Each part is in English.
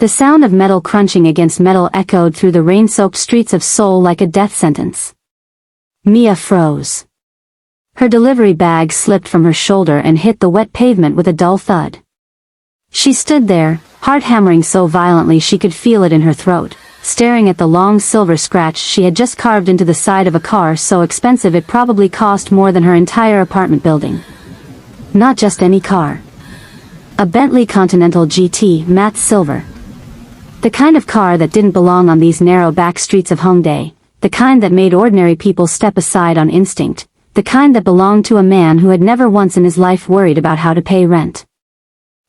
The sound of metal crunching against metal echoed through the rain-soaked streets of Seoul like a death sentence. Mia froze. Her delivery bag slipped from her shoulder and hit the wet pavement with a dull thud. She stood there, heart hammering so violently she could feel it in her throat, staring at the long silver scratch she had just carved into the side of a car so expensive it probably cost more than her entire apartment building. Not just any car. A Bentley Continental GT matte silver. The kind of car that didn't belong on these narrow back streets of Hongdae, the kind that made ordinary people step aside on instinct, the kind that belonged to a man who had never once in his life worried about how to pay rent.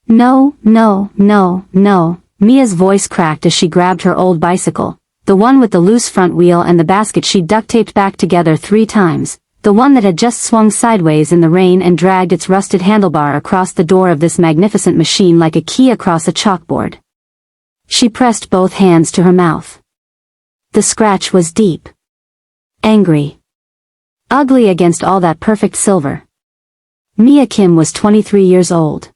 No, no, no, no, Mia's voice cracked as she grabbed her old bicycle, the one with the loose front wheel and the basket she'd duct-taped back together 3 times, the one that had just swung sideways in the rain and dragged its rusted handlebar across the door of this magnificent machine like a key across a chalkboard. She pressed both hands to her mouth. The scratch was deep. Angry. Ugly against all that perfect silver. Mia Kim was 23 years old.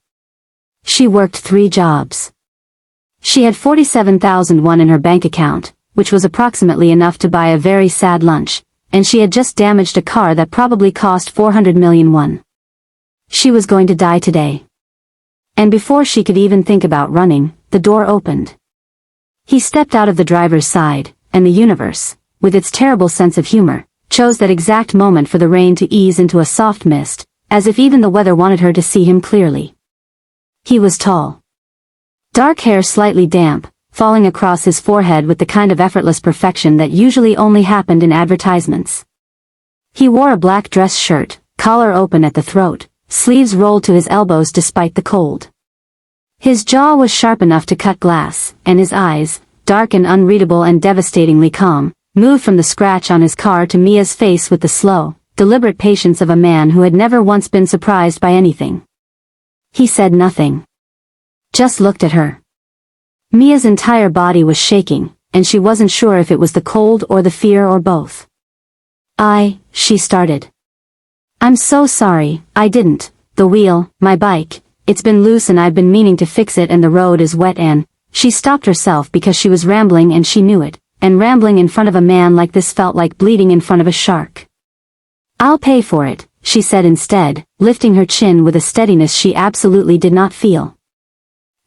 She worked 3 jobs. She had 47,000 won in her bank account, which was approximately enough to buy a very sad lunch, and she had just damaged a car that probably cost 400 million won. She was going to die today. And before she could even think about running, the door opened. He stepped out of the driver's side, and the universe, with its terrible sense of humor, chose that exact moment for the rain to ease into a soft mist, as if even the weather wanted her to see him clearly. He was tall. Dark hair slightly damp, falling across his forehead with the kind of effortless perfection that usually only happened in advertisements. He wore a black dress shirt, collar open at the throat, sleeves rolled to his elbows despite the cold. His jaw was sharp enough to cut glass, and his eyes, dark and unreadable and devastatingly calm, moved from the scratch on his car to Mia's face with the slow, deliberate patience of a man who had never once been surprised by anything. He said nothing. Just looked at her. Mia's entire body was shaking, and she wasn't sure if it was the cold or the fear or both. She started. I'm so sorry, I didn't. The wheel, my bike, it's been loose and I've been meaning to fix it and the road is wet and... She stopped herself because she was rambling and she knew it, and rambling in front of a man like this felt like bleeding in front of a shark. I'll pay for it, she said instead, lifting her chin with a steadiness she absolutely did not feel.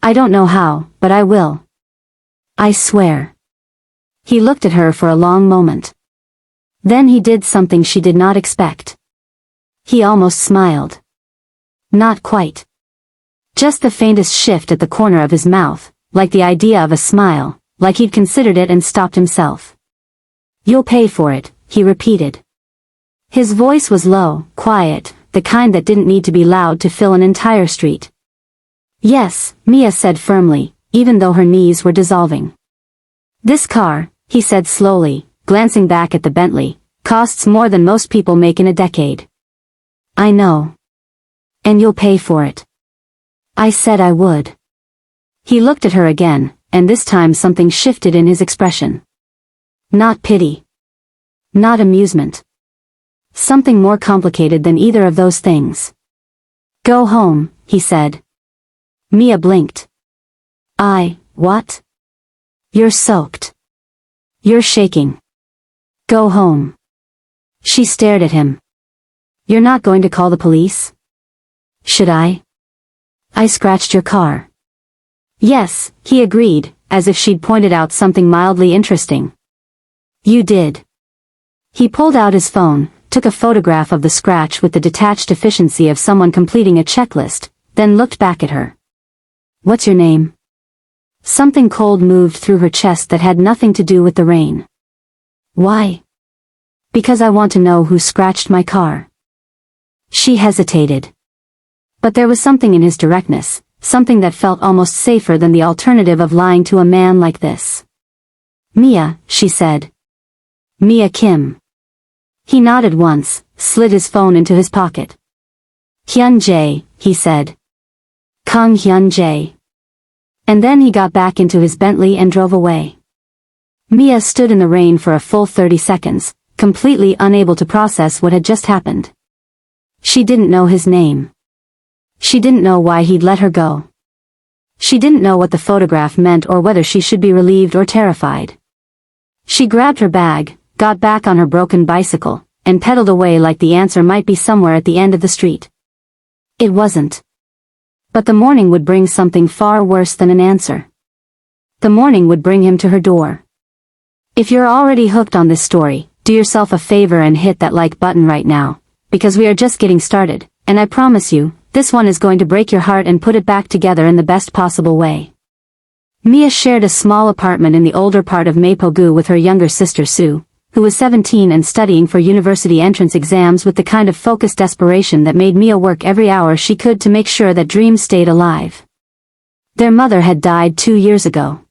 I don't know how, but I will. I swear. He looked at her for a long moment. Then he did something she did not expect. He almost smiled. Not quite. Just the faintest shift at the corner of his mouth, like the idea of a smile, like he'd considered it and stopped himself. You'll pay for it, he repeated. His voice was low, quiet, the kind that didn't need to be loud to fill an entire street. Yes, Mia said firmly, even though her knees were dissolving. This car, he said slowly, glancing back at the Bentley, costs more than most people make in a decade. I know. And you'll pay for it. I said I would. He looked at her again, and this time something shifted in his expression. Not pity. Not amusement. Something more complicated than either of those things. Go home, he said. Mia blinked. What? You're soaked. You're shaking. Go home. She stared at him. You're not going to call the police? Should I? I scratched your car. Yes, he agreed, as if she'd pointed out something mildly interesting. You did. He pulled out his phone, took a photograph of the scratch with the detached efficiency of someone completing a checklist, then looked back at her. What's your name? Something cold moved through her chest that had nothing to do with the rain. Why? Because I want to know who scratched my car. She hesitated. But there was something in his directness, something that felt almost safer than the alternative of lying to a man like this. Mia, she said. Mia Kim. He nodded once, slid his phone into his pocket. Hyun Jae, he said. Kang Hyun Jae. And then he got back into his Bentley and drove away. Mia stood in the rain for a full 30 seconds, completely unable to process what had just happened. She didn't know his name. She didn't know why he'd let her go. She didn't know what the photograph meant or whether she should be relieved or terrified. She grabbed her bag, got back on her broken bicycle, and pedaled away like the answer might be somewhere at the end of the street. It wasn't. But the morning would bring something far worse than an answer. The morning would bring him to her door. If you're already hooked on this story, do yourself a favor and hit that like button right now, because we are just getting started, and I promise you, this one is going to break your heart and put it back together in the best possible way. Mia shared a small apartment in the older part of Mapogu with her younger sister Sue, who was 17 and studying for university entrance exams with the kind of focused desperation that made Mia work every hour she could to make sure that dreams stayed alive. Their mother had died 2 years ago.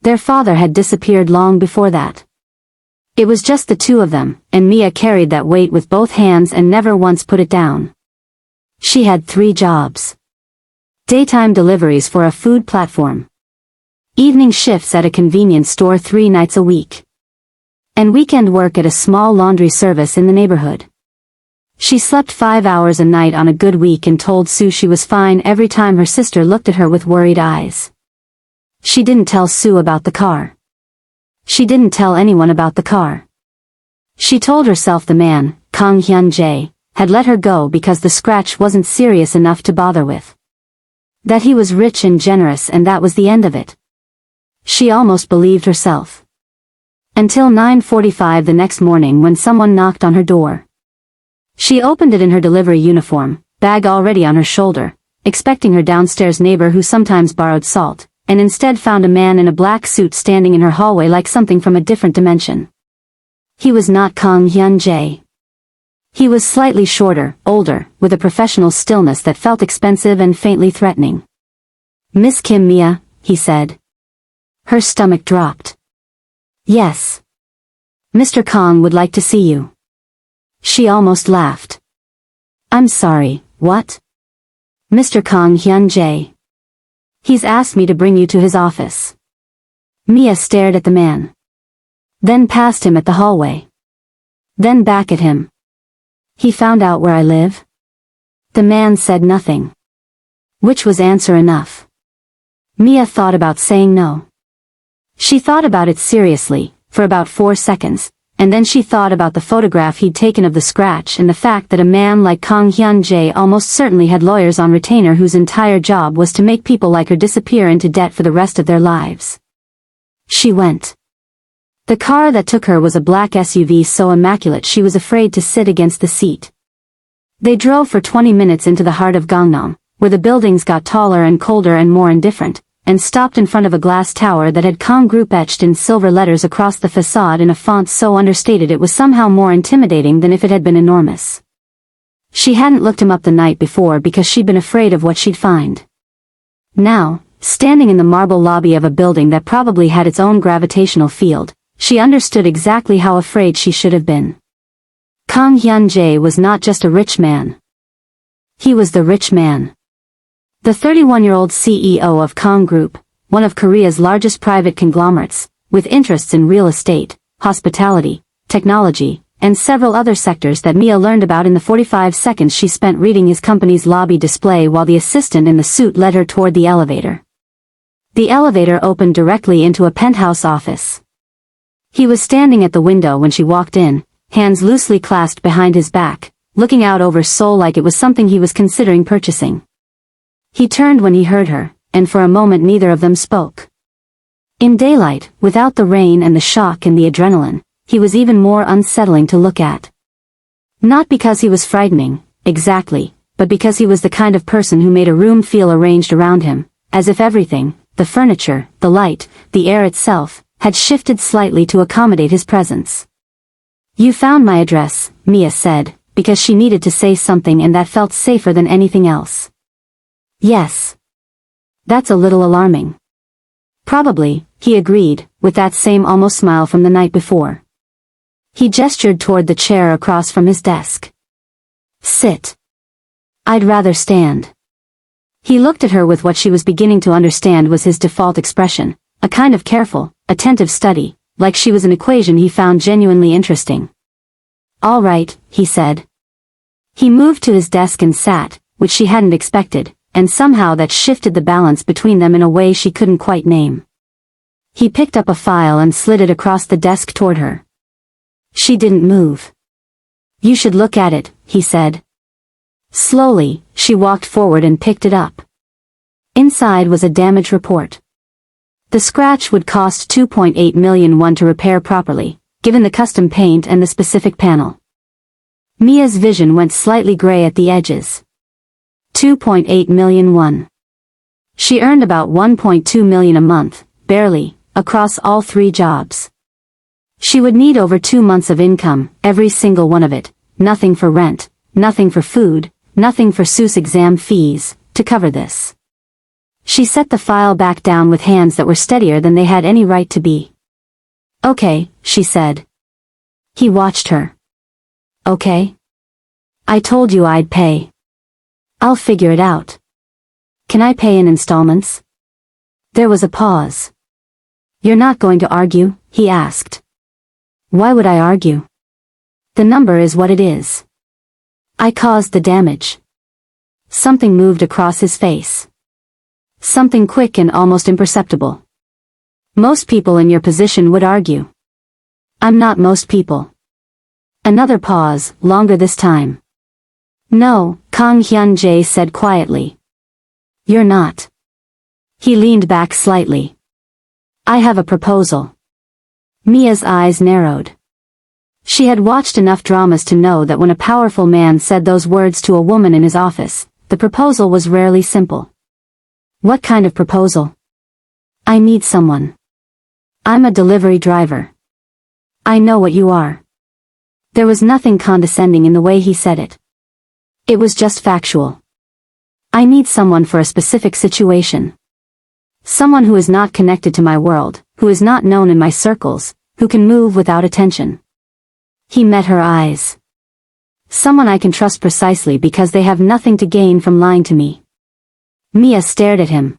Their father had disappeared long before that. It was just the two of them, and Mia carried that weight with both hands and never once put it down. She had 3 jobs. Daytime deliveries for a food platform. Evening shifts at a convenience store 3 nights a week. And weekend work at a small laundry service in the neighborhood. She slept 5 hours a night on a good week and told Sue she was fine every time her sister looked at her with worried eyes. She didn't tell Sue about the car. She didn't tell anyone about the car. She told herself the man, Hyun Jae, had let her go because the scratch wasn't serious enough to bother with. That he was rich and generous and that was the end of it. She almost believed herself. Until 9:45 the next morning when someone knocked on her door. She opened it in her delivery uniform, bag already on her shoulder, expecting her downstairs neighbor who sometimes borrowed salt, and instead found a man in a black suit standing in her hallway like something from a different dimension. He was not Hyun Jae. He was slightly shorter, older, with a professional stillness that felt expensive and faintly threatening. "Miss Kim Mia," he said. Her stomach dropped. "Yes. Mr. Kong would like to see you." She almost laughed. "I'm sorry, what?" "Mr. Kong Hyun Jae. He's asked me to bring you to his office." Mia stared at the man. Then past him at the hallway. Then back at him. "He found out where I live?" The man said nothing. Which was answer enough. Mia thought about saying no. She thought about it seriously, for about 4 seconds, and then she thought about the photograph he'd taken of the scratch and the fact that a man like Kang Hyun Jae almost certainly had lawyers on retainer whose entire job was to make people like her disappear into debt for the rest of their lives. She went. The car that took her was a black SUV so immaculate she was afraid to sit against the seat. They drove for 20 minutes into the heart of Gangnam, where the buildings got taller and colder and more indifferent, and stopped in front of a glass tower that had Kong Group etched in silver letters across the facade in a font so understated it was somehow more intimidating than if it had been enormous. She hadn't looked him up the night before because she'd been afraid of what she'd find. Now, standing in the marble lobby of a building that probably had its own gravitational field, she understood exactly how afraid she should have been. Kang Hyun Jae was not just a rich man. He was the rich man. The 31-year-old CEO of Kong Group, one of Korea's largest private conglomerates, with interests in real estate, hospitality, technology, and several other sectors that Mia learned about in the 45 seconds she spent reading his company's lobby display while the assistant in the suit led her toward the elevator. The elevator opened directly into a penthouse office. He was standing at the window when she walked in, hands loosely clasped behind his back, looking out over Seoul like it was something he was considering purchasing. He turned when he heard her, and for a moment neither of them spoke. In daylight, without the rain and the shock and the adrenaline, he was even more unsettling to look at. Not because he was frightening, exactly, but because he was the kind of person who made a room feel arranged around him, as if everything, the furniture, the light, the air itself, had shifted slightly to accommodate his presence. "You found my address," Mia said, because she needed to say something and that felt safer than anything else. "Yes. That's a little alarming." "Probably," he agreed, with that same almost smile from the night before. He gestured toward the chair across from his desk. "Sit." "I'd rather stand." He looked at her with what she was beginning to understand was his default expression, a kind of careful, attentive study, like she was an equation he found genuinely interesting. "All right," he said. He moved to his desk and sat, which she hadn't expected, and somehow that shifted the balance between them in a way she couldn't quite name. He picked up a file and slid it across the desk toward her. She didn't move. "You should look at it," he said. Slowly, she walked forward and picked it up. Inside was a damage report. The scratch would cost 2.8 million won to repair properly, given the custom paint and the specific panel. Mia's vision went slightly gray at the edges. 2.8 million won. She earned about 1.2 million a month, barely, across all 3 jobs. She would need over 2 months of income, every single one of it, nothing for rent, nothing for food, nothing for SUS exam fees, to cover this. She set the file back down with hands that were steadier than they had any right to be. "Okay," she said. He watched her. "Okay? I told you I'd pay. I'll figure it out. Can I pay in installments?" There was a pause. "You're not going to argue?" he asked. "Why would I argue? The number is what it is. I caused the damage." Something moved across his face. Something quick and almost imperceptible. "Most people in your position would argue." "I'm not most people." Another pause, longer this time. "No," Hyun Jae said quietly. "You're not." He leaned back slightly. "I have a proposal." Mia's eyes narrowed. She had watched enough dramas to know that when a powerful man said those words to a woman in his office, the proposal was rarely simple. "What kind of proposal?" "I need someone. I'm a delivery driver." "I know what you are." There was nothing condescending in the way he said it. It was just factual. "I need someone for a specific situation. Someone who is not connected to my world, who is not known in my circles, who can move without attention." He met her eyes. "Someone I can trust precisely because they have nothing to gain from lying to me." Mia stared at him.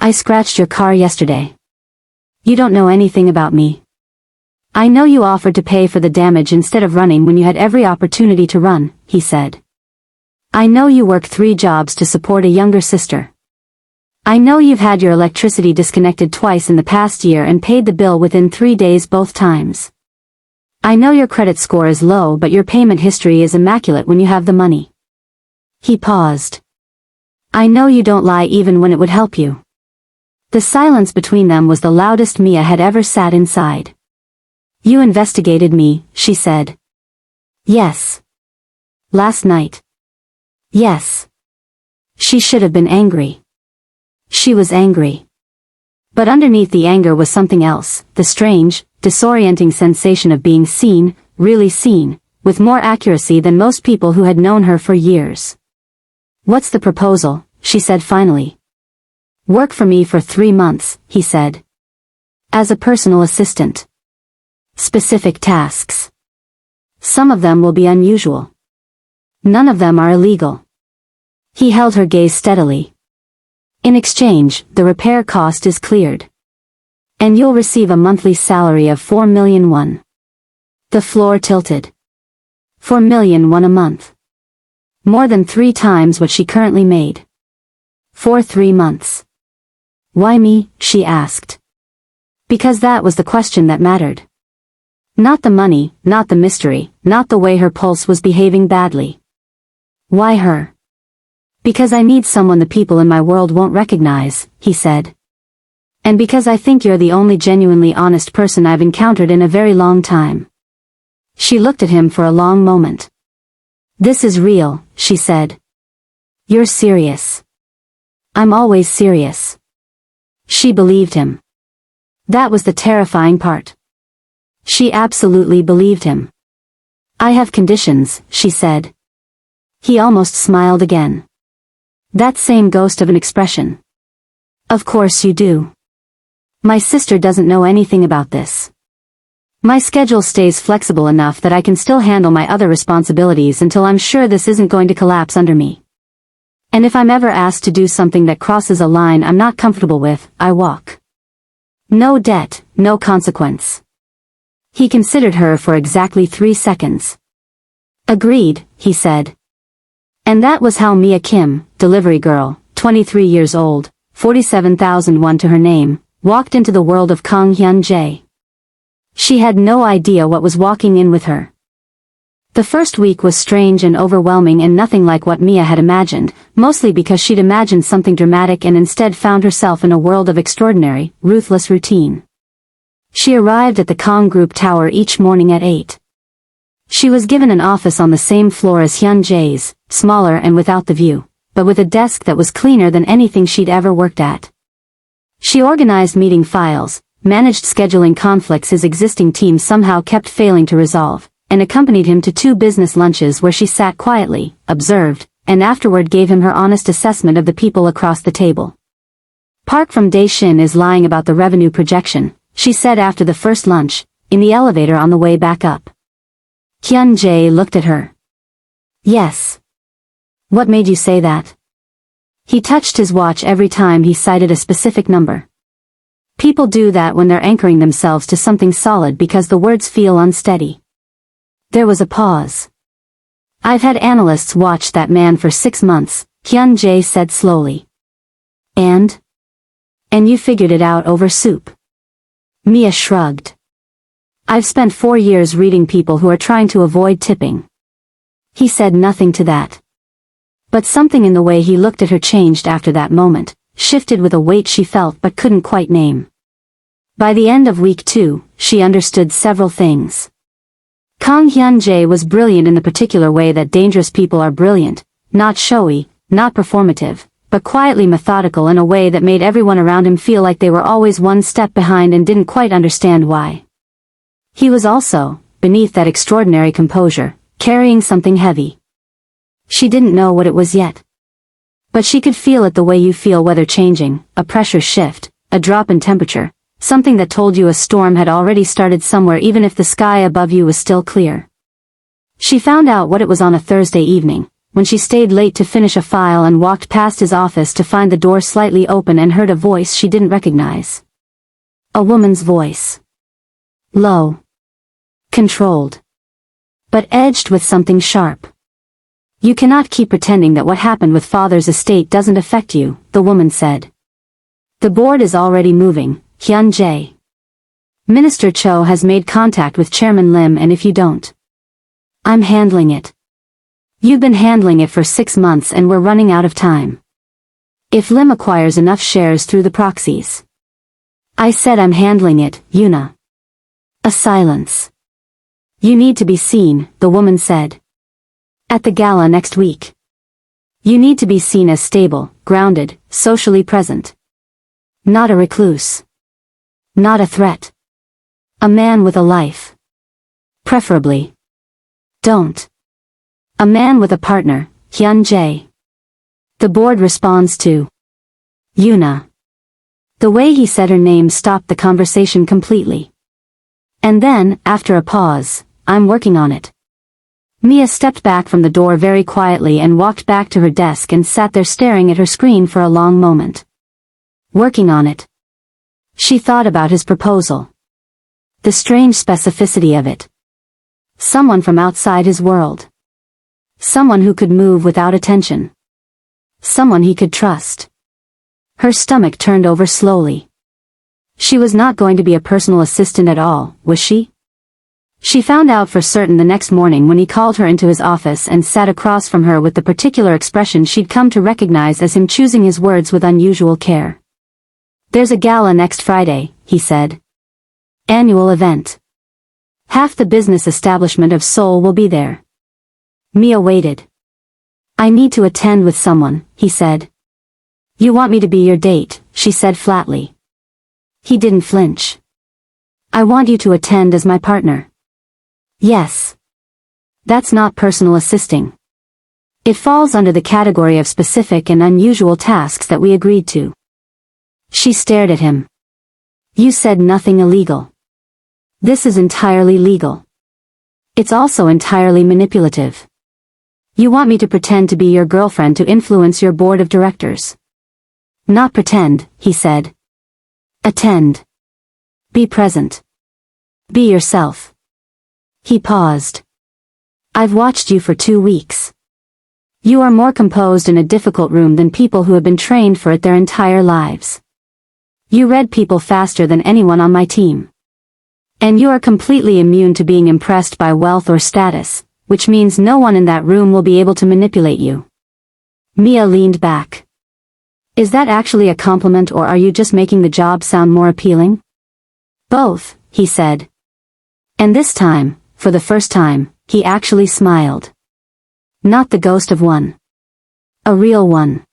"I scratched your car yesterday. You don't know anything about me. I know you offered to pay for the damage instead of running when you had every opportunity to run," he said. "I know you work 3 jobs to support a younger sister. I know you've had your electricity disconnected twice in the past year and paid the bill within 3 days both times. I know your credit score is low but your payment history is immaculate when you have the money." He paused. "I know you don't lie even when it would help you." The silence between them was the loudest Mia had ever sat inside. "You investigated me," she said. "Yes." "Last night?" "Yes." She should have been angry. She was angry. But underneath the anger was something else, the strange, disorienting sensation of being seen, really seen, with more accuracy than most people who had known her for years. "What's the proposal?" she said finally. "Work for me for 3 months," he said. "As a personal assistant. Specific tasks. Some of them will be unusual. None of them are illegal." He held her gaze steadily. "In exchange, the repair cost is cleared. And you'll receive a monthly salary of 4 million won." The floor tilted. 4 million won a month. More than 3 times what she currently made. For 3 months. "Why me?" she asked. Because that was the question that mattered. Not the money, not the mystery, not the way her pulse was behaving badly. "Why her?" "Because I need someone the people in my world won't recognize," he said. "And because I think you're the only genuinely honest person I've encountered in a very long time." She looked at him for a long moment. "This is real," she said. "You're serious." "I'm always serious." She believed him. That was the terrifying part. She absolutely believed him. "I have conditions," she said. He almost smiled again. That same ghost of an expression. "Of course you do. My sister doesn't know anything about this. My schedule stays flexible enough that I can still handle my other responsibilities until I'm sure this isn't going to collapse under me. And if I'm ever asked to do something that crosses a line I'm not comfortable with, I walk. No debt, no consequence." He considered her for exactly 3 seconds. "Agreed," he said. And that was how Mia Kim, delivery girl, 23 years old, 47,001 to her name, walked into the world of Hyun Jae. She had no idea what was walking in with her. The first week was strange and overwhelming and nothing like what Mia had imagined, mostly because she'd imagined something dramatic and instead found herself in a world of extraordinary, ruthless routine. She arrived at the Kong Group Tower each morning at 8. She was given an office on the same floor as Hyun Jae's, smaller and without the view, but with a desk that was cleaner than anything she'd ever worked at. She organized meeting files, managed scheduling conflicts his existing team somehow kept failing to resolve, and accompanied him to 2 business lunches where she sat quietly, observed, and afterward gave him her honest assessment of the people across the table. Park from Dae-shin is lying about the revenue projection, she said after the first lunch, in the elevator on the way back up. Hyun Jae looked at her. Yes. What made you say that? He touched his watch every time he cited a specific number. People do that when they're anchoring themselves to something solid because the words feel unsteady. There was a pause. I've had analysts watch that man for 6 months, Hyun Jae said slowly. And you figured it out over soup. Mia shrugged. I've spent 4 years reading people who are trying to avoid tipping. He said nothing to that. But something in the way he looked at her changed after that moment, shifted with a weight she felt but couldn't quite name. By the end of week 2, she understood several things. Hyun Jae was brilliant in the particular way that dangerous people are brilliant, not showy, not performative, but quietly methodical in a way that made everyone around him feel like they were always one step behind and didn't quite understand why. He was also, beneath that extraordinary composure, carrying something heavy. She didn't know what it was yet. But she could feel it the way you feel weather changing, a pressure shift, a drop in temperature, something that told you a storm had already started somewhere even if the sky above you was still clear. She found out what it was on a Thursday evening, when she stayed late to finish a file and walked past his office to find the door slightly open and heard a voice she didn't recognize. A woman's voice. Low. Controlled. But edged with something sharp. You cannot keep pretending that what happened with father's estate doesn't affect you, the woman said. The board is already moving, Hyun Jae. Minister Cho has made contact with Chairman Lim and if you don't. I'm handling it. You've been handling it for 6 months and we're running out of time. If Lim acquires enough shares through the proxies. I said I'm handling it, Yuna. A silence. You need to be seen, the woman said. At the gala next week. You need to be seen as stable, grounded, socially present. Not a recluse. Not a threat. A man with a life. Preferably. Don't. A man with a partner, Hyun Jae. The board responds to. Yuna. The way he said her name stopped the conversation completely. And then, after a pause, I'm working on it. Mia stepped back from the door very quietly and walked back to her desk and sat there staring at her screen for a long moment. Working on it. She thought about his proposal. The strange specificity of it. Someone from outside his world. Someone who could move without attention. Someone he could trust. Her stomach turned over slowly. She was not going to be a personal assistant at all, was she? She found out for certain the next morning when he called her into his office and sat across from her with the particular expression she'd come to recognize as him choosing his words with unusual care. There's a gala next Friday, he said. Annual event. Half the business establishment of Seoul will be there. Mia waited. I need to attend with someone, he said. You want me to be your date, she said flatly. He didn't flinch. I want you to attend as my partner. Yes. That's not personal assisting. It falls under the category of specific and unusual tasks that we agreed to. She stared at him. You said nothing illegal. This is entirely legal. It's also entirely manipulative. You want me to pretend to be your girlfriend to influence your board of directors. Not pretend, he said. Attend. Be present. Be yourself. He paused. I've watched you for 2 weeks. You are more composed in a difficult room than people who have been trained for it their entire lives. You read people faster than anyone on my team. And you are completely immune to being impressed by wealth or status, which means no one in that room will be able to manipulate you. Mia leaned back. Is that actually a compliment, or are you just making the job sound more appealing? Both, he said. And this time, for the first time, he actually smiled. Not the ghost of one. A real one.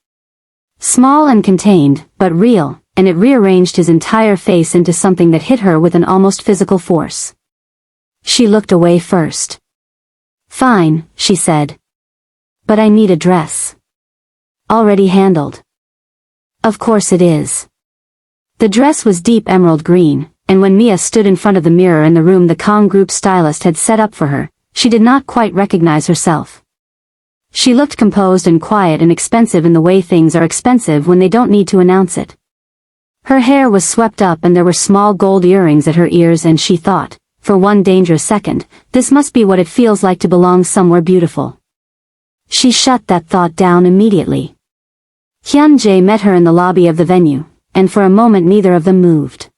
Small and contained, but real, and it rearranged his entire face into something that hit her with an almost physical force. She looked away first. Fine, she said. But I need a dress. Already handled. Of course it is. The dress was deep emerald green, and when Mia stood in front of the mirror in the room the Kong Group stylist had set up for her, she did not quite recognize herself. She looked composed and quiet and expensive in the way things are expensive when they don't need to announce it. Her hair was swept up and there were small gold earrings at her ears, and she thought, for one dangerous second, this must be what it feels like to belong somewhere beautiful. She shut that thought down immediately. Hyun Jae met her in the lobby of the venue, and for a moment neither of them moved.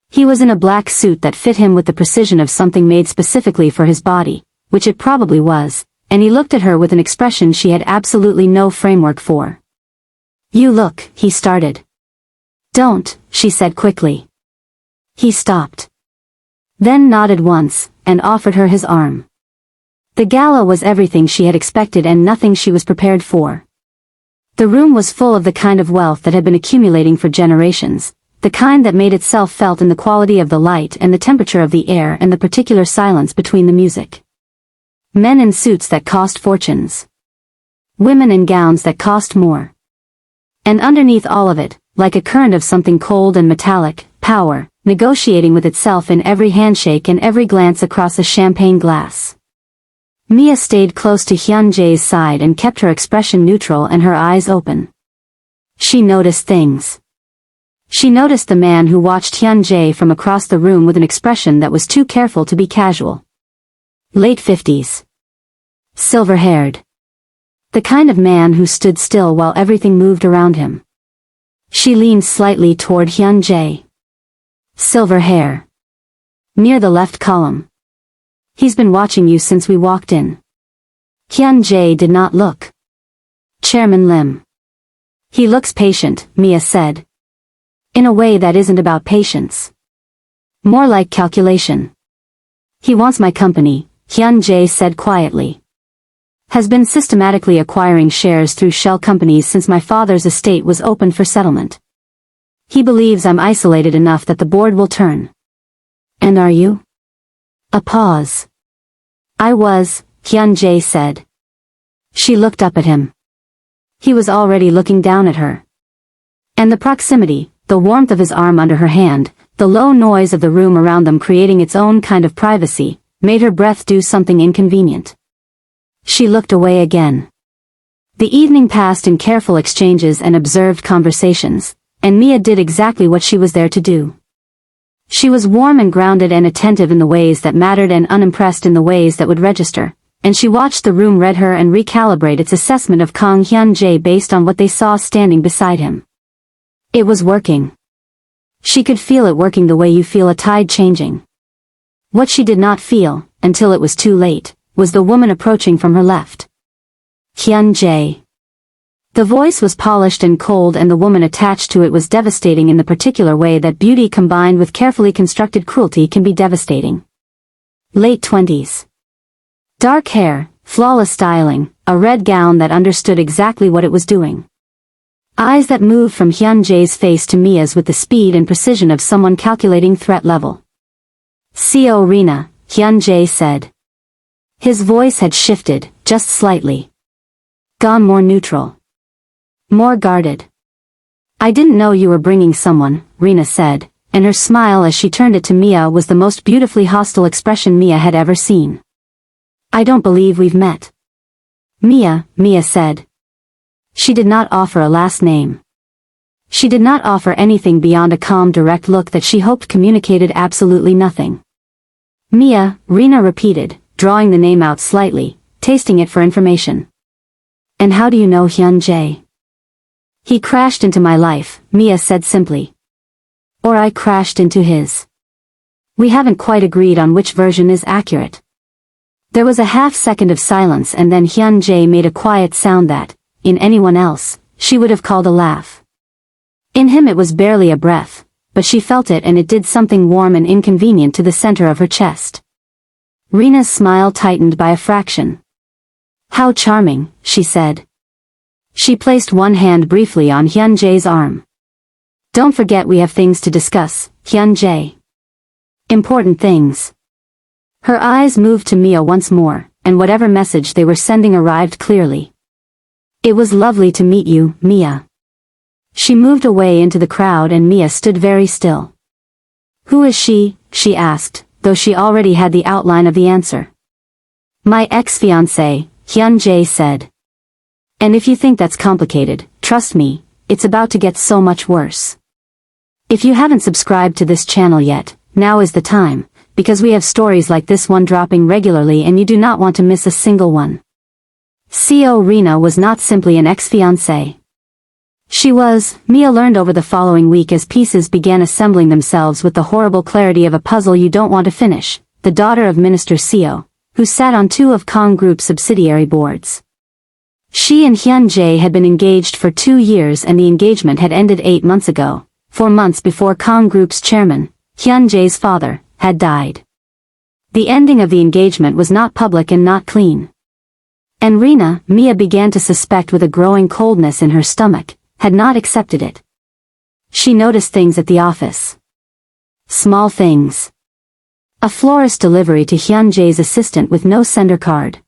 He was in a black suit that fit him with the precision of something made specifically for his body, which it probably was, and he looked at her with an expression she had absolutely no framework for. You look, he started. Don't, she said quickly. He stopped. Then nodded once, and offered her his arm. The gala was everything she had expected and nothing she was prepared for. The room was full of the kind of wealth that had been accumulating for generations, the kind that made itself felt in the quality of the light and the temperature of the air and the particular silence between the music. Men in suits that cost fortunes. Women in gowns that cost more. And underneath all of it, like a current of something cold and metallic, power, negotiating with itself in every handshake and every glance across a champagne glass. Mia stayed close to Hyun Jae's side and kept her expression neutral and her eyes open. She noticed things. She noticed the man who watched Hyun Jae from across the room with an expression that was too careful to be casual. Late 50s. Silver-haired. The kind of man who stood still while everything moved around him. She leaned slightly toward Hyun Jae. Silver hair. Near the left column. He's been watching you since we walked in. Hyun Jae did not look. Chairman Lim. He looks patient, Mia said. In a way that isn't about patience. More like calculation. He wants my company, Hyun Jae said quietly. Has been systematically acquiring shares through shell companies since my father's estate was opened for settlement. He believes I'm isolated enough that the board will turn. And are you? A pause. I was, Hyun Jae said. She looked up at him. He was already looking down at her. And the proximity, the warmth of his arm under her hand, the low noise of the room around them creating its own kind of privacy, made her breath do something inconvenient. She looked away again. The evening passed in careful exchanges and observed conversations, and Mia did exactly what she was there to do. She was warm and grounded and attentive in the ways that mattered and unimpressed in the ways that would register, and she watched the room read her and recalibrate its assessment of Kang Hyun Jae based on what they saw standing beside him. It was working. She could feel it working the way you feel a tide changing. What she did not feel, until it was too late, was the woman approaching from her left. Hyun Jae. The voice was polished and cold, and the woman attached to it was devastating in the particular way that beauty combined with carefully constructed cruelty can be devastating. Late 20s. Dark hair, flawless styling, a red gown that understood exactly what it was doing. Eyes that moved from Hyun Jae's face to Mia's with the speed and precision of someone calculating threat level. "Co Rina," Hyun Jae said. His voice had shifted, just slightly. Gone more neutral. More guarded. "I didn't know you were bringing someone," Rina said, and her smile as she turned it to Mia was the most beautifully hostile expression Mia had ever seen. "I don't believe we've met." Mia said. She did not offer a last name. She did not offer anything beyond a calm direct look that she hoped communicated absolutely nothing. Mia, Rina repeated, drawing the name out slightly, tasting it for information. And how do you know Hyun Jae? He crashed into my life, Mia said simply. Or I crashed into his. We haven't quite agreed on which version is accurate. There was a half-second of silence and then Hyun Jae made a quiet sound that, in anyone else, she would have called a laugh. In him it was barely a breath, but she felt it and it did something warm and inconvenient to the center of her chest. Rina's smile tightened by a fraction. How charming, she said. She placed one hand briefly on Hyun Jae's arm. Don't forget we have things to discuss, Hyun Jae. Important things. Her eyes moved to Mia once more, and whatever message they were sending arrived clearly. It was lovely to meet you, Mia. She moved away into the crowd and Mia stood very still. Who is she? She asked, though she already had the outline of the answer. My ex-fiancée, Hyun Jae said. And if you think that's complicated, trust me, it's about to get so much worse. If you haven't subscribed to this channel yet, now is the time, because we have stories like this one dropping regularly and you do not want to miss a single one. Rina was not simply an ex-fiancée. She was, Mia learned over the following week as pieces began assembling themselves with the horrible clarity of a puzzle you don't want to finish, the daughter of Minister Seo, who sat on two of Kong Group's subsidiary boards. She and Hyun Jae had been engaged for 2 years and the engagement had ended 8 months ago, 4 months before Kong Group's chairman, Hyun Jae's father, had died. The ending of the engagement was not public and not clean. And Rina, Mia began to suspect with a growing coldness in her stomach, had not accepted it. She noticed things at the office. Small things. A florist delivery to Hyun Jae's assistant with no sender card.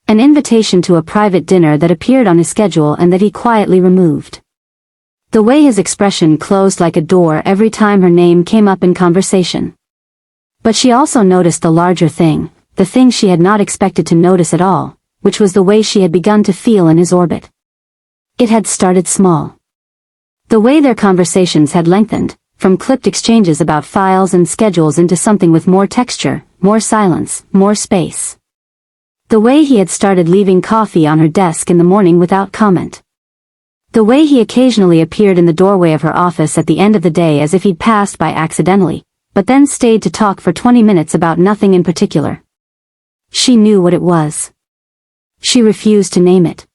An invitation to a private dinner that appeared on his schedule and that he quietly removed. The way his expression closed like a door every time her name came up in conversation. But she also noticed the larger thing, the thing she had not expected to notice at all, which was the way she had begun to feel in his orbit. It had started small. The way their conversations had lengthened, from clipped exchanges about files and schedules into something with more texture, more silence, more space. The way he had started leaving coffee on her desk in the morning without comment. The way he occasionally appeared in the doorway of her office at the end of the day as if he'd passed by accidentally, but then stayed to talk for 20 minutes about nothing in particular. She knew what it was. She refused to name it.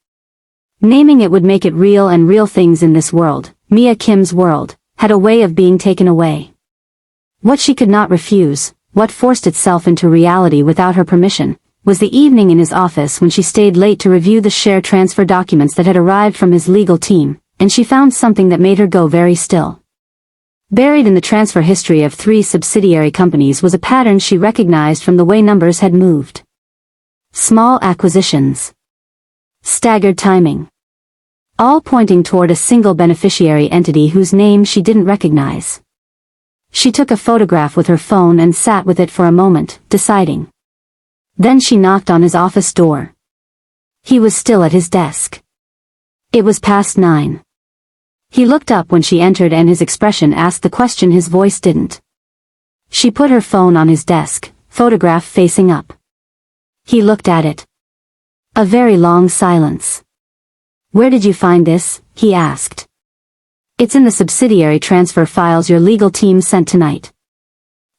Naming it would make it real, and real things in this world, Mia Kim's world, had a way of being taken away. What she could not refuse, what forced itself into reality without her permission, was the evening in his office when she stayed late to review the share transfer documents that had arrived from his legal team, and she found something that made her go very still. Buried in the transfer history of 3 subsidiary companies was a pattern she recognized from the way numbers had moved. Small acquisitions. Staggered timing. All pointing toward a single beneficiary entity whose name she didn't recognize. She took a photograph with her phone and sat with it for a moment, deciding. Then she knocked on his office door. He was still at his desk. It was past 9. He looked up when she entered and his expression asked the question his voice didn't. She put her phone on his desk, photograph facing up. He looked at it. A very long silence. Where did you find this? He asked. It's in the subsidiary transfer files your legal team sent tonight.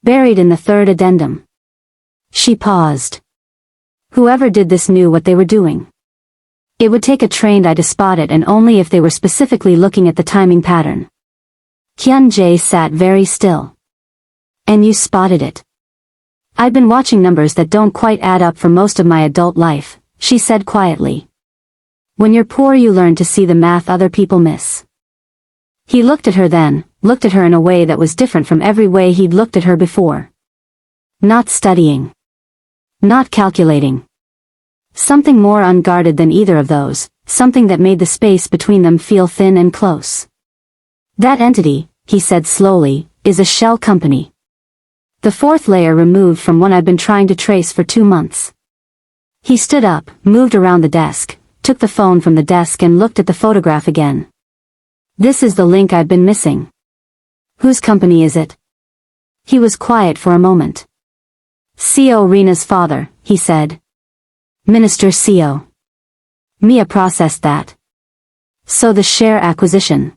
Buried in the 3rd addendum. She paused. Whoever did this knew what they were doing. It would take a trained eye to spot it, and only if they were specifically looking at the timing pattern. Hyun Jae sat very still. And you spotted it. I've been watching numbers that don't quite add up for most of my adult life, she said quietly. When you're poor you learn to see the math other people miss. He looked at her then, looked at her in a way that was different from every way he'd looked at her before. Not studying. Not calculating. Something more unguarded than either of those, something that made the space between them feel thin and close. That entity, he said slowly, is a shell company. The 4th layer removed from one I've been trying to trace for 2 months. He stood up, moved around the desk, took the phone from the desk and looked at the photograph again. This is the link I've been missing. Whose company is it? He was quiet for a moment. Seo Rina's father, he said. Minister Seo. Mia processed that. So the share acquisition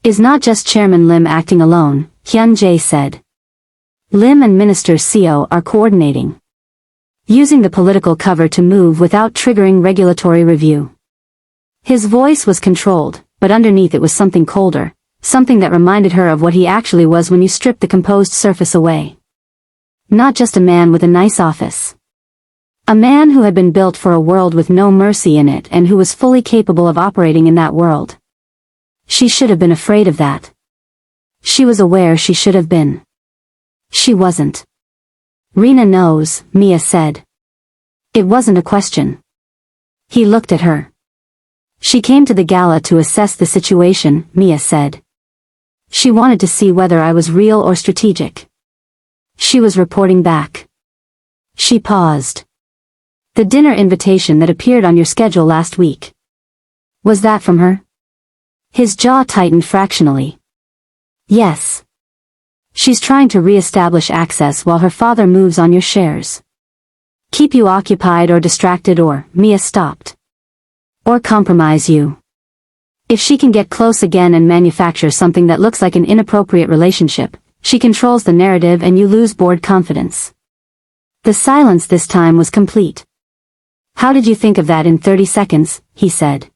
is not just Chairman Lim acting alone, Hyun Jae said. Lim and Minister Seo are coordinating, using the political cover to move without triggering regulatory review. His voice was controlled, but underneath it was something colder, something that reminded her of what he actually was when you stripped the composed surface away. Not just a man with a nice office. A man who had been built for a world with no mercy in it and who was fully capable of operating in that world. She should have been afraid of that. She was aware she should have been. She wasn't. Rina knows, Mia said. It wasn't a question. He looked at her. She came to the gala to assess the situation, Mia said. She wanted to see whether I was real or strategic. She was reporting back. She paused. The dinner invitation that appeared on your schedule last week. Was that from her? His jaw tightened fractionally. Yes. She's trying to re-establish access while her father moves on your shares. Keep you occupied or distracted or, Mia stopped. Or compromise you. If she can get close again and manufacture something that looks like an inappropriate relationship, she controls the narrative and you lose board confidence. The silence this time was complete. How did you think of that in 30 seconds, he said.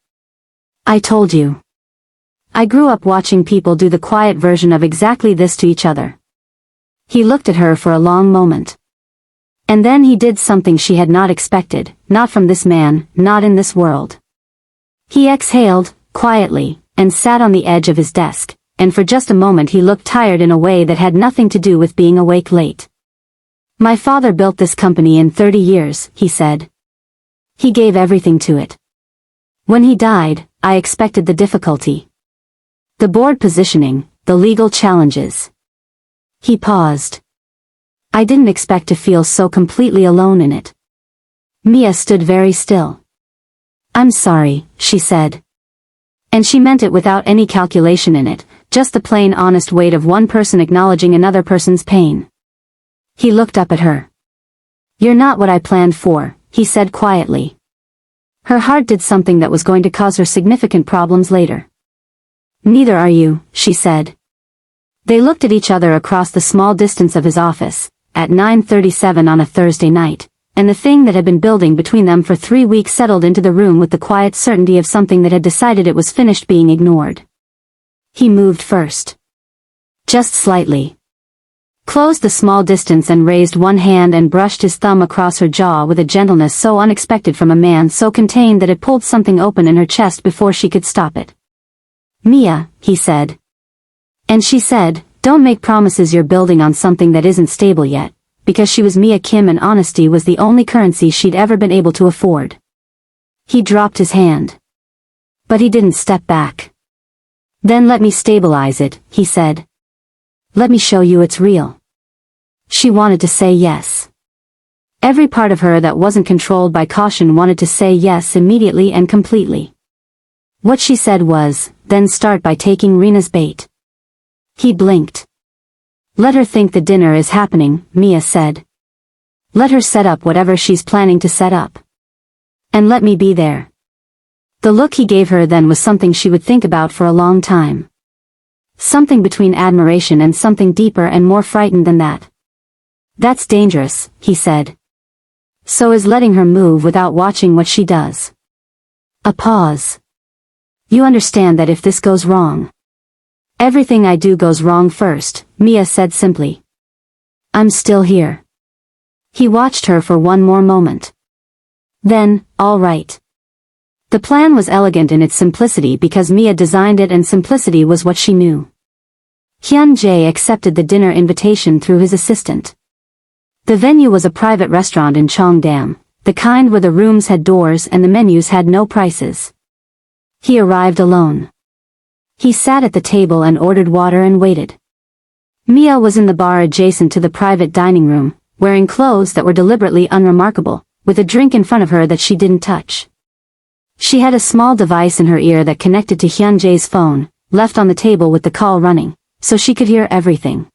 I told you. I grew up watching people do the quiet version of exactly this to each other. He looked at her for a long moment. And then he did something she had not expected, not from this man, not in this world. He exhaled, quietly, and sat on the edge of his desk, and for just a moment he looked tired in a way that had nothing to do with being awake late. My father built this company in 30 years, he said. He gave everything to it. When he died, I expected the difficulty. The board positioning, the legal challenges. He paused. I didn't expect to feel so completely alone in it. Mia stood very still. I'm sorry, she said. And she meant it without any calculation in it, just the plain honest weight of one person acknowledging another person's pain. He looked up at her. You're not what I planned for, he said quietly. Her heart did something that was going to cause her significant problems later. Neither are you, she said. They looked at each other across the small distance of his office, at 9:37 on a Thursday night, and the thing that had been building between them for 3 weeks settled into the room with the quiet certainty of something that had decided it was finished being ignored. He moved first. Just slightly. Closed the small distance and raised one hand and brushed his thumb across her jaw with a gentleness so unexpected from a man so contained that it pulled something open in her chest before she could stop it. Mia, he said. And she said, don't make promises you're building on something that isn't stable yet, because she was Mia Kim and honesty was the only currency she'd ever been able to afford. He dropped his hand. But he didn't step back. Then let me stabilize it, he said. Let me show you it's real. She wanted to say yes. Every part of her that wasn't controlled by caution wanted to say yes immediately and completely. What she said was, then start by taking Rina's bait. He blinked. Let her think the dinner is happening, Mia said. Let her set up whatever she's planning to set up. And let me be there. The look he gave her then was something she would think about for a long time. Something between admiration and something deeper and more frightened than that. That's dangerous, he said. So is letting her move without watching what she does. A pause. You understand that if this goes wrong. Everything I do goes wrong first, Mia said simply. I'm still here. He watched her for one more moment. Then, all right. The plan was elegant in its simplicity because Mia designed it and simplicity was what she knew. Hyun Jae accepted the dinner invitation through his assistant. The venue was a private restaurant in Cheongdam, the kind where the rooms had doors and the menus had no prices. He arrived alone. He sat at the table and ordered water and waited. Mia was in the bar adjacent to the private dining room, wearing clothes that were deliberately unremarkable, with a drink in front of her that she didn't touch. She had a small device in her ear that connected to Hyun Jae's phone, left on the table with the call running, so she could hear everything.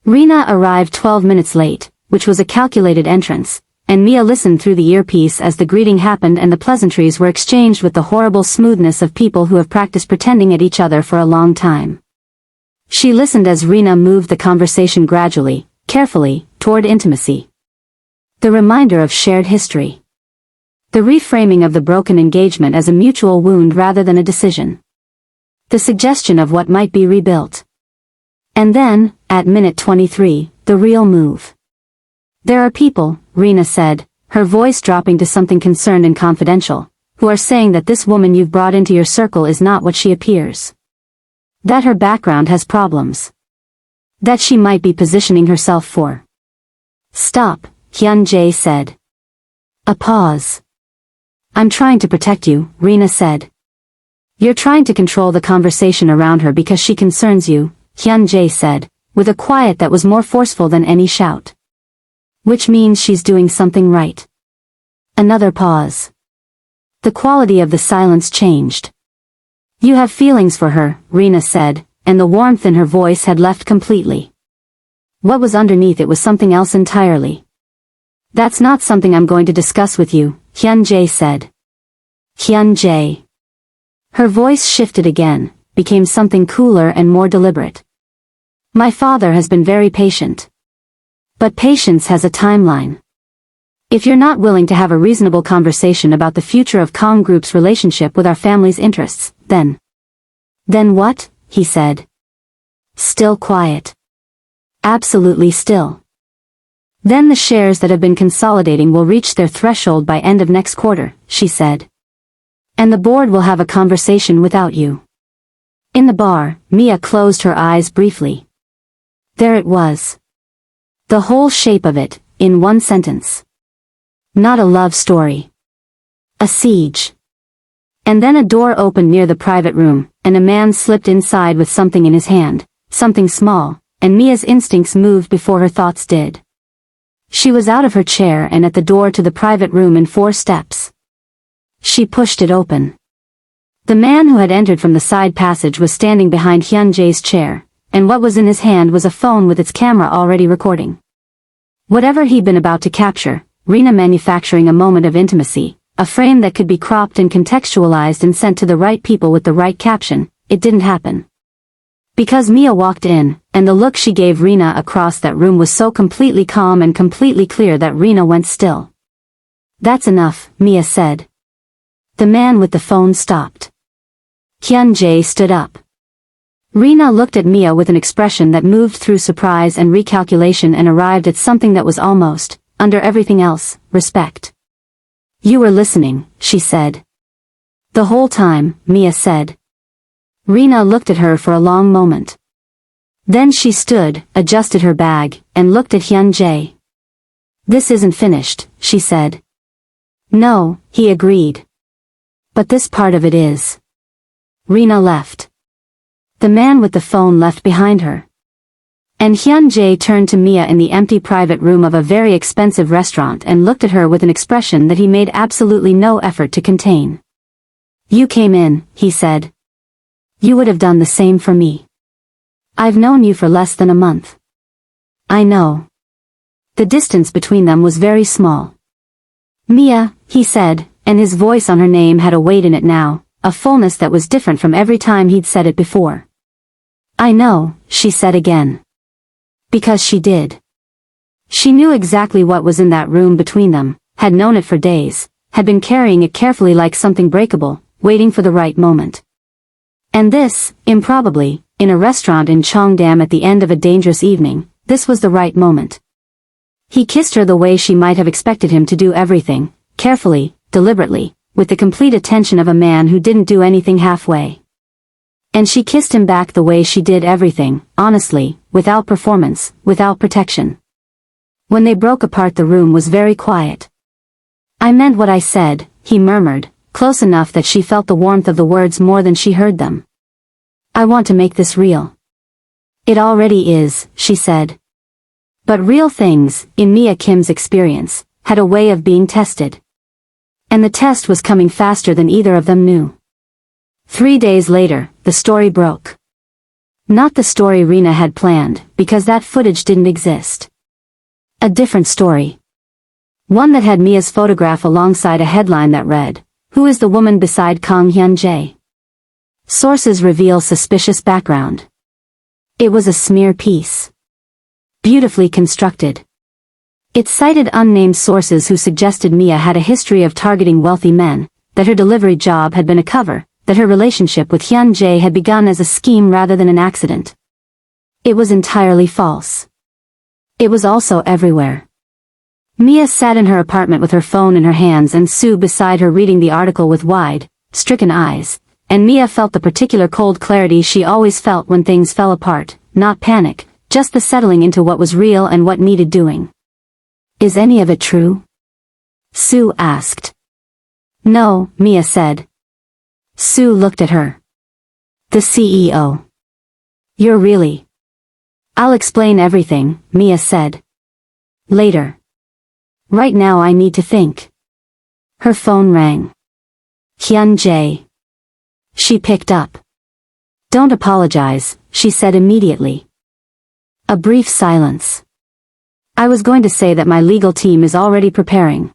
Rina arrived 12 minutes late, which was a calculated entrance, and Mia listened through the earpiece as the greeting happened and the pleasantries were exchanged with the horrible smoothness of people who have practiced pretending at each other for a long time. She listened as Rina moved the conversation gradually, carefully, toward intimacy. The reminder of shared history. The reframing of the broken engagement as a mutual wound rather than a decision. The suggestion of what might be rebuilt. And then, at minute 23, the real move. There are people, Rina said, her voice dropping to something concerned and confidential, who are saying that this woman you've brought into your circle is not what she appears. That her background has problems. That she might be positioning herself for. Stop, Hyun Jae said. A pause. I'm trying to protect you, Rina said. You're trying to control the conversation around her because she concerns you, Hyun Jae said, with a quiet that was more forceful than any shout. Which means she's doing something right. Another pause. The quality of the silence changed. You have feelings for her, Rina said, and the warmth in her voice had left completely. What was underneath it was something else entirely. That's not something I'm going to discuss with you, Hyun Jae said. Hyun Jae. Her voice shifted again, became something cooler and more deliberate. My father has been very patient. But patience has a timeline. If you're not willing to have a reasonable conversation about the future of Kong Group's relationship with our family's interests, then... Then what? He said. Still quiet. Absolutely still. Then the shares that have been consolidating will reach their threshold by end of next quarter, she said. And the board will have a conversation without you. In the bar, Mia closed her eyes briefly. There it was. The whole shape of it, in one sentence. Not a love story. A siege. And then a door opened near the private room, and a man slipped inside with something in his hand, something small, and Mia's instincts moved before her thoughts did. She was out of her chair and at the door to the private room in 4 steps. She pushed it open. The man who had entered from the side passage was standing behind Hyun Jae's chair, and what was in his hand was a phone with its camera already recording. Whatever he'd been about to capture, Rina manufacturing a moment of intimacy, a frame that could be cropped and contextualized and sent to the right people with the right caption, it didn't happen. Because Mia walked in, and the look she gave Rina across that room was so completely calm and completely clear that Rina went still. That's enough, Mia said. The man with the phone stopped. Hyun Jae stood up. Rina looked at Mia with an expression that moved through surprise and recalculation and arrived at something that was almost, under everything else, respect. You were listening, she said. The whole time, Mia said. Rina looked at her for a long moment. Then she stood, adjusted her bag, and looked at Hyun Jae. This isn't finished, she said. No, he agreed. But this part of it is. Rina left. The man with the phone left behind her. And Hyun Jae turned to Mia in the empty private room of a very expensive restaurant and looked at her with an expression that he made absolutely no effort to contain. You came in, he said. You would have done the same for me. I've known you for less than a month. I know. The distance between them was very small. Mia, he said, and his voice on her name had a weight in it now, a fullness that was different from every time he'd said it before. I know, she said again. Because she did. She knew exactly what was in that room between them, had known it for days, had been carrying it carefully like something breakable, waiting for the right moment. And this, improbably, in a restaurant in Cheongdam at the end of a dangerous evening, this was the right moment. He kissed her the way she might have expected him to do everything, carefully, deliberately, with the complete attention of a man who didn't do anything halfway. And she kissed him back the way she did everything, honestly, without performance, without protection. When they broke apart, the room was very quiet. I meant what I said, he murmured, close enough that she felt the warmth of the words more than she heard them. I want to make this real. It already is, she said. But real things, in Mia Kim's experience, had a way of being tested. And the test was coming faster than either of them knew. 3 days later, the story broke. Not the story Rina had planned, because that footage didn't exist. A different story. One that had Mia's photograph alongside a headline that read, "Who is the woman beside Hyun Jae? Sources reveal suspicious background." It was a smear piece. Beautifully constructed. It cited unnamed sources who suggested Mia had a history of targeting wealthy men, that her delivery job had been a cover, that her relationship with Hyun Jae had begun as a scheme rather than an accident. It was entirely false. It was also everywhere. Mia sat in her apartment with her phone in her hands and Sue beside her reading the article with wide, stricken eyes, and Mia felt the particular cold clarity she always felt when things fell apart, not panic, just the settling into what was real and what needed doing. "Is any of it true?" Sue asked. "No," Mia said. Sue looked at her. "The CEO. You're really..." "I'll explain everything," Mia said. "Later. Right now I need to think." Her phone rang. Hyun Jae. She picked up. "Don't apologize," she said immediately. A brief silence. "I was going to say that my legal team is already preparing."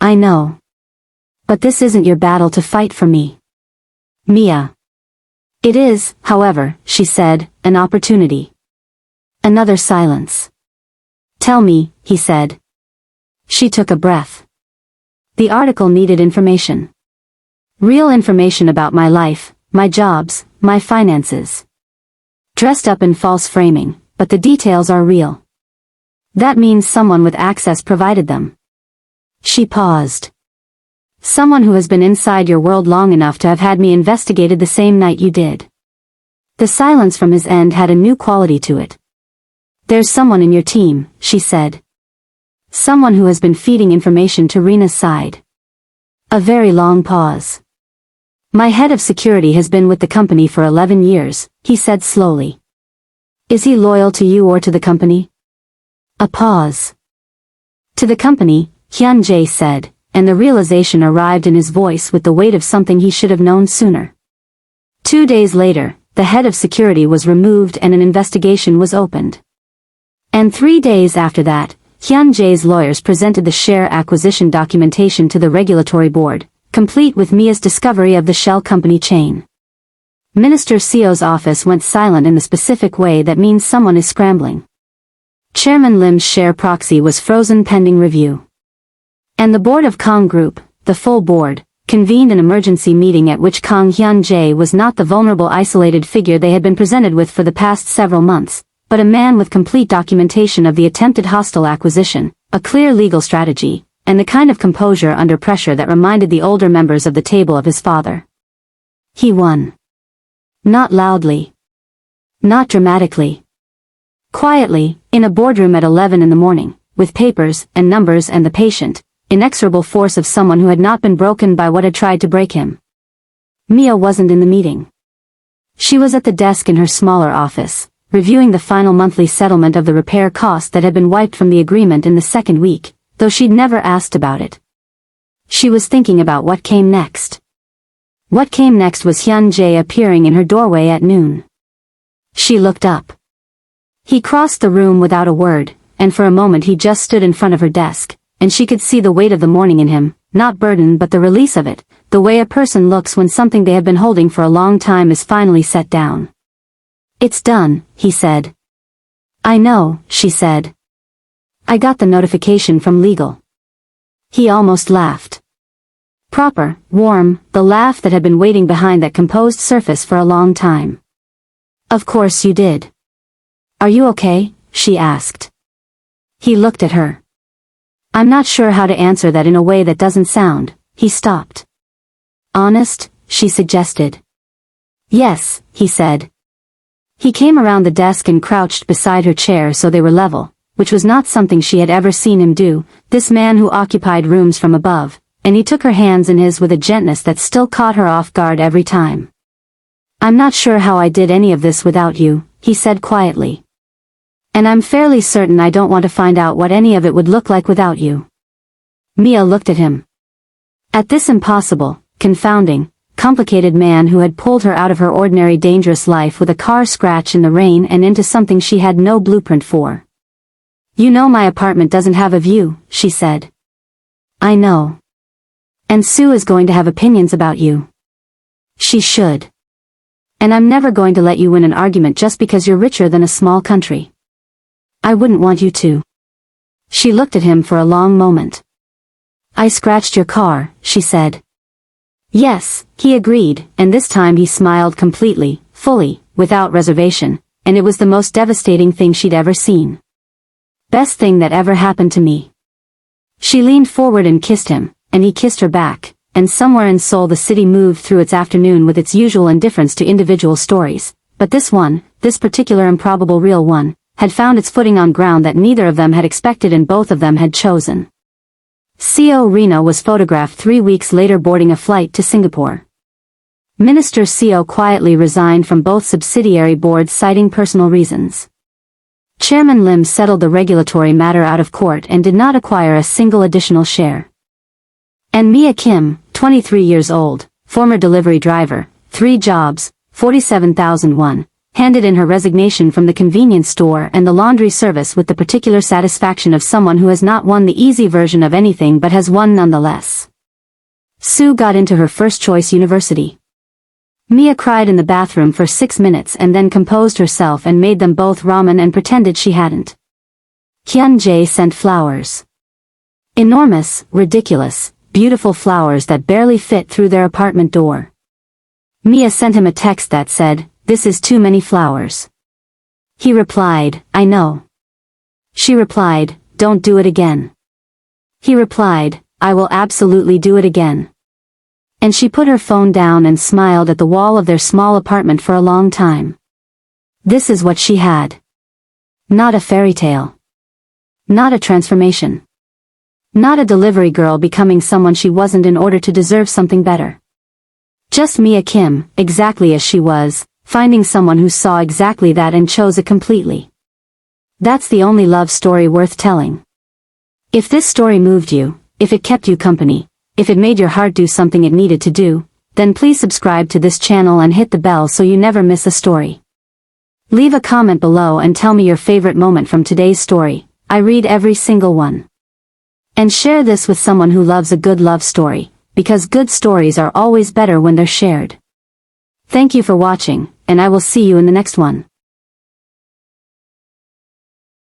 "I know. But this isn't your battle to fight for me." "Mia." "It is, however," she said, "an opportunity." Another silence. "Tell me," he said. She took a breath. The article needed information. Real information about my life, my jobs, my finances. Dressed up in false framing, but the details are real. That means someone with access provided them. She paused. "Someone who has been inside your world long enough to have had me investigated the same night you did." The silence from his end had a new quality to it. "There's someone in your team," she said. "Someone who has been feeding information to Rena's side." A very long pause. "My head of security has been with the company for 11 years, he said slowly. "Is he loyal to you or to the company?" A pause. "To the company," Hyun Jae said, and the realization arrived in his voice with the weight of something he should have known sooner. 2 days later, the head of security was removed and an investigation was opened. And 3 days after that, Hyun Jae's lawyers presented the share acquisition documentation to the regulatory board, complete with Mia's discovery of the shell company chain. Minister Seo's office went silent in the specific way that means someone is scrambling. Chairman Lim's share proxy was frozen pending review. And the board of Kong Group, the full board, convened an emergency meeting at which Hyun Jae was not the vulnerable isolated figure they had been presented with for the past several months, but a man with complete documentation of the attempted hostile acquisition, a clear legal strategy, and the kind of composure under pressure that reminded the older members of the table of his father. He won. Not loudly. Not dramatically. Quietly, in a boardroom at 11 in the morning, with papers and numbers and the patient, inexorable force of someone who had not been broken by what had tried to break him. Mia wasn't in the meeting. She was at the desk in her smaller office, reviewing the final monthly settlement of the repair cost that had been wiped from the agreement in the second week, though she'd never asked about it. She was thinking about what came next. What came next was Hyun Jae appearing in her doorway at noon. She looked up. He crossed the room without a word, and for a moment he just stood in front of her desk, and she could see the weight of the morning in him, not burden but the release of it, the way a person looks when something they have been holding for a long time is finally set down. "It's done," he said. "I know," she said. "I got the notification from legal." He almost laughed. Proper, warm, the laugh that had been waiting behind that composed surface for a long time. "Of course you did. Are you okay?" she asked. He looked at her. "I'm not sure how to answer that in a way that doesn't sound," he stopped. "Honest?" she suggested. "Yes," he said. He came around the desk and crouched beside her chair so they were level, which was not something she had ever seen him do, this man who occupied rooms from above, and he took her hands in his with a gentleness that still caught her off guard every time. "I'm not sure how I did any of this without you," he said quietly. "And I'm fairly certain I don't want to find out what any of it would look like without you." Mia looked at him. At this impossible, confounding, complicated man who had pulled her out of her ordinary dangerous life with a car scratch in the rain and into something she had no blueprint for. "You know my apartment doesn't have a view," she said. I know. And Sue is going to have opinions about you. She should. And I'm never going to let you win an argument just because you're richer than a small country. I wouldn't want you to. She looked at him for a long moment. I scratched your car, she said. Yes, he agreed, and this time he smiled completely, fully, without reservation, and it was the most devastating thing she'd ever seen. Best thing that ever happened to me. She leaned forward and kissed him, and he kissed her back, and somewhere in Seoul the city moved through its afternoon with its usual indifference to individual stories, but this one, this particular improbable real one, had found its footing on ground that neither of them had expected and both of them had chosen. Seo Rina was photographed 3 weeks later boarding a flight to Singapore. Minister Seo quietly resigned from both subsidiary boards citing personal reasons. Chairman Lim settled the regulatory matter out of court and did not acquire a single additional share. And Mia Kim, 23 years old, former delivery driver, 3 jobs, 47,001, handed in her resignation from the convenience store and the laundry service with the particular satisfaction of someone who has not won the easy version of anything but has won nonetheless. Sue got into her first-choice university. Mia cried in the bathroom for 6 minutes and then composed herself and made them both ramen and pretended she hadn't. Hyun Jae sent flowers. Enormous, ridiculous, beautiful flowers that barely fit through their apartment door. Mia sent him a text that said, "This is too many flowers." He replied, "I know." She replied, "Don't do it again." He replied, "I will absolutely do it again." And she put her phone down and smiled at the wall of their small apartment for a long time. This is what she had. Not a fairy tale. Not a transformation. Not a delivery girl becoming someone she wasn't in order to deserve something better. Just Mia Kim, exactly as she was, finding someone who saw exactly that and chose it completely. That's the only love story worth telling. If this story moved you, if it kept you company, if it made your heart do something it needed to do, then please subscribe to this channel and hit the bell so you never miss a story. Leave a comment below and tell me your favorite moment from today's story. I read every single one. And share this with someone who loves a good love story, because good stories are always better when they're shared. Thank you for watching, and I will see you in the next one.